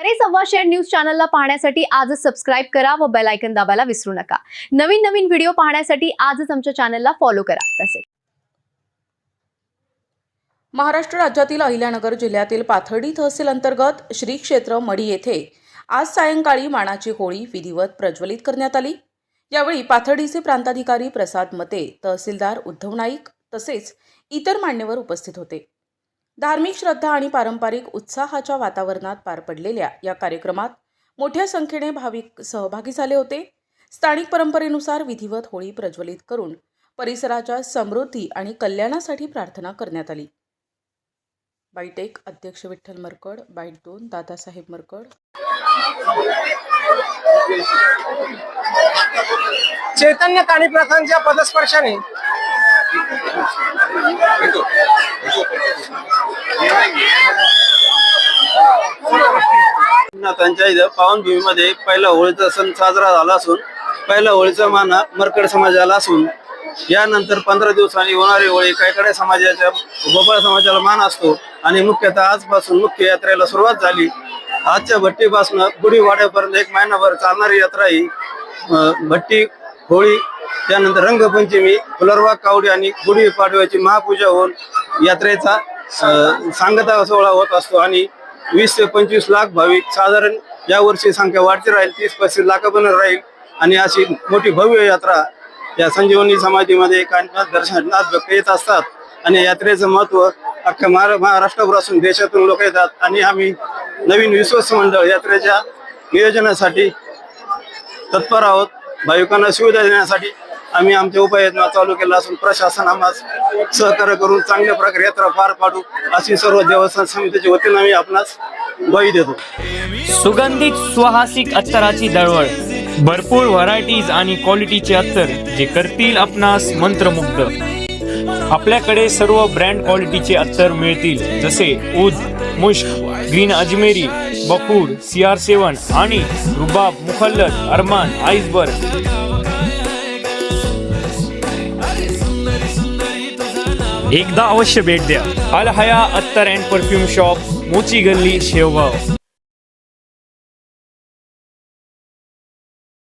साडे सव्वाशे न्यूज चॅनलला पाहण्यासाठी आजच सबस्क्राइब करा व बेल आयकॉन दाबायला विसरू नका। नवीन नवीन व्हिडिओ पाहण्यासाठी आजच आमच्या चॅनलला फॉलो करा। तसेच महाराष्ट्र राज्यातील अहिल्यानगर जिल्ह्यातील पाथर्डी तहसील अंतर्गत श्री क्षेत्र मढी येथे आज सायंकाळी मानाची होळी विधिवत प्रज्वलित करण्यात आली। यावेळी पाथर्डीचे प्रांताधिकारी प्रसाद मते, तहसीलदार उद्धव नाईक तसेच इतर मान्यवर उपस्थित होते। धार्मिक श्रद्धा आणि पारंपरिक उत्साहाच्या वातावरणात पार पडलेल्या या कार्यक्रमात मोठ्या संख्येने भाविक सहभागी झाले होते। स्थानिक परंपरेनुसार विधिवत होळी प्रज्वलित करून परिसराच्या समृद्धी आणि कल्याणासाठी प्रार्थना करण्यात आली। बाईट 1 अध्यक्ष विठ्ठल मरकड, बाईट 2 दादासाहेब मरकड। चैतन्य कानी प्रथांच्या पदस्पर्शाने त्यांच्या इथं पावनभूमीमध्ये पहिला होळीचा सण साजरा झाला असून पहिला होळीचा मान मरकड समाजाला असून यानंतर 15 दिवसांनी होणारी होळी कैकडे समाजाच्या गोपाळ समाजाला मान असतो आणि मुख्यतः आजपासून मुख्य यात्रेला सुरुवात झाली। आजच्या भट्टीपासून गुढीवाड्यापर्यंत 1 महिनाभर चालणारी यात्रा ही भट्टी होळी, त्यानंतर रंगपंचमी, फुलरवा कावडी आणि गुढीपाडव्याची महापूजा होऊन यात्रेचा सांगता सोहळा होत असतो आणि 20 ते 25 लाख भाविक साधारण यावर्षी संख्या वाढती राहील, 30-35 लाखापर्यंत राहील आणि अशी मोठी भव्य यात्रा या संजीवनी समाधीमध्ये दर्शनात व्यक्त येत असतात आणि यात्रेचं महत्व अख्ख्या महाराष्ट्रापासून देशातून लोक येतात आणि आम्ही नवीन विश्वस्त मंडळ यात्रेच्या नियोजनासाठी तत्पर आहोत। भाविकांना सुविधा देण्यासाठी आम्ही आमच्या उपाययोजना चालू केला असून प्रशासन आम्हास सहकार्य करून चांगल्या प्रकारे यात्रा पार पाडू अशी सर्व देवस्थान समितीच्या वतीने आम्ही आपणास ग्वाही देतो। सुगंधित सुहासिक अत्तराची दळवळ, भरपूर व्हरायटीज आणि क्वालिटीचे अत्तर जे करतील आपणास मंत्रमुग्ध। आपल्याकडे सर्व ब्रँड क्वालिटीचे अत्तर मिळतील, जसे ऊद, मुश्क, ग्रीन अजमेरी, बकूड, CR7 आणि रुबाब, मुखल्लत, अरमान, आइसबर्ग। एकदा अवश्य भेट द्या। अल हया अत्तर अँड परफ्यूम शॉप, मोची गल्ली, शेवगाव।